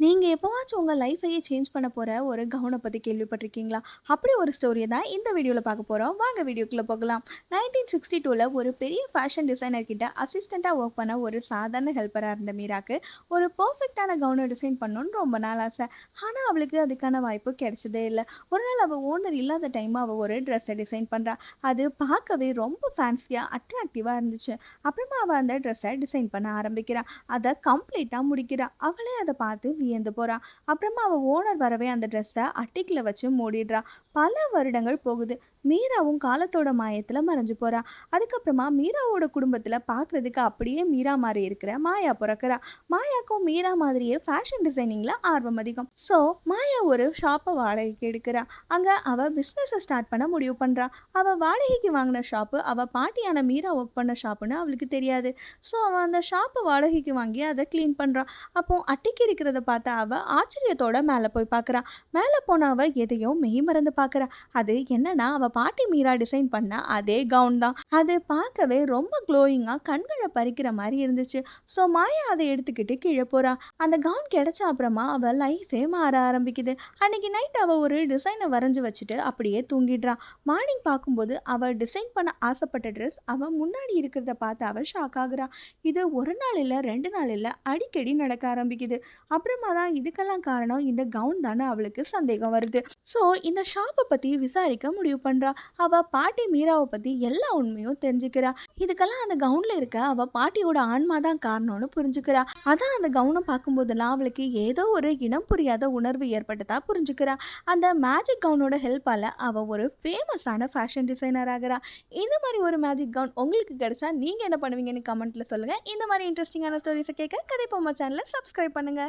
நீங்க எப்பவாச்சும் உங்க லைஃபையே சேஞ்ச் பண்ண போற ஒரு கவுன பத்தி கேள்விப்பட்டிருக்கீங்களா? அப்படி ஒரு ஸ்டோரிய தான் இந்த வீடியோல பார்க்க போறோம். வாங்க வீடியோக்குள்ள போகலாம். 1962ல ஒரு பெரிய ஃபேஷன் டிசைனர் கிட்ட அசிஸ்டன்ட்டா வொர்க் பண்ண ஒரு சாதாரண ஹெல்ப்பரா இருந்த மீராக்கு, ஒரு பெர்ஃபெக்ட்டான கவுன டிசைன் பண்ணணும்னு ரொம்ப நாள் ஆசை. ஆனா, அவளுக்கு அதுக்கான வாய்ப்பு கிடைச்சதே இல்ல. ஒரு நாள் அவ ஓனர் இல்லாத டைம் அவ ஒரு ட்ரெஸ்ஸ டிசைன் பண்றா. அது பார்க்கவே ரொம்ப ஃபேன்சியா, அட்ராக்டிவா இருந்துச்சு. அப்புறமா அவ அந்த ட்ரெஸ்ஸ டிசைன் பண்ண ஆரம்பிக்கிறா. அத கம்ப்ளீட்டா முடிக்கிறா. அவளே அத பார்த்து வியந்து போறா. அப்புறமா அவ ஓனர் வரவே அந்த ட்ரெஸ்ஸ அட்டிக்ல வச்சு மூடிடுறா. பல வருடங்கள் போகுது. மீராவும் காலத்தோட மாயத்துல மறைஞ்சு போறா. அதுக்கப்புறமா மீராவோட குடும்பத்துல பார்க்கறதுக்கு அப்படியே மீரா மாரி இருக்கிற மாயா பொறக்குறா. மாயாக்கும் மீரா மாதிரியே ஃபேஷன் டிசைனிங்ல ஆர்வம் அதிகம். ஸோ மாயா ஒரு ஷாப்ப வாடகைக்கு எடுக்கிறா. அங்க அவ பிசினஸ ஸ்டார்ட் பண்ண முடிவு பண்றா. அவ வாடகைக்கு வாங்கின ஷாப்பு அவ பாட்டியான மீரா ஒர்க் பண்ண ஷாப்புன்னு அவளுக்கு தெரியாது. ஸோ அவ அந்த ஷாப்ப வாடகைக்கு வாங்கி அத கிளீன் பண்றா. அப்போ அட்டிக்கு இருக்கிறத பார்த்த அவ ஆச்சரியத்தோட மேல போய் பார்க்குறா. மேல போன அவ எதையோ மெய்மறந்து பார்க்குறா. அது என்னன்னா, அவ பாட்டி மீரா டிசைன் பண்ண அதே கவுன் தான். அது பார்க்கவே ரொம்ப க்ளோயிங்கா கண்கள பறிக்கிற மாரி இருந்துச்சு. ஸோ மாயா அத எடுத்துக்கிட்டு கீழ போறா. அந்த கவுன் கிடைச்ச அப்புறமா அவ லைஃபே மாற ஆரம்பிக்குது. அன்னைக்கு நைட் அவ ஒரு டிசைன வரைஞ்சு வச்சுட்டு அப்படியே தூங்கிடுறா. மார்னிங் பார்க்கும்போது அவ டிசைன் பண்ண ஆசைப்பட்ட ட்ரெஸ் அவ முன்னாடி இருக்கிறத பார்த்து அவ ஷாக் ஆகுறா. இது 1 நாள் இல்ல, 2 நாள் இல்ல, அடிக்கடி நடக்க ஆரம்பிக்குது. அப்புறமா தான் இதுக்கெல்லாம் காரணம் இந்த கவுன் தான்னு அவளுக்கு சந்தேகம் வருது. ஸோ இந்த ஷாப்ப பத்தி விசாரிக்க முடிவு பண்றா. அவ பாட்டி மீராவ பத்தி எல்லா உண்மையும் தெரிஞ்சுக்கிறா. இதுக்கெல்லாம் அந்த கவுன்ல இருக்க அவ பாட்டியோட ஆன்மா தான் காரணம்னு புரிஞ்சுக்கிறா. அதான் அந்த கவுன பார்க்கும்போதெல்லாம் அவளுக்கு ஏதோ ஒரு இனம் புரியாத உணர்வு ஏற்பட்டதா புரிஞ்சுக்கிறா. அந்த மேஜிக் கவுனோட ஹெல்ப்பால அவ ஒரு ஃபேமஸான ஃபேஷன் டிசைனர் ஆகுறா. இந்த மாதிரி ஒரு மேஜிக் கவுன் உங்களுக்கு கிடைச்சா நீங்க என்ன பண்ணுவீங்கன்னு கமெண்ட்ல சொல்லுங்க. இந்த மாதிரி இன்ட்ரெஸ்டிங்கான ஸ்டோரிஸை கேட்க கதை பொம்மை சேனலை சப்ஸ்கிரைப் பண்ணுங்க.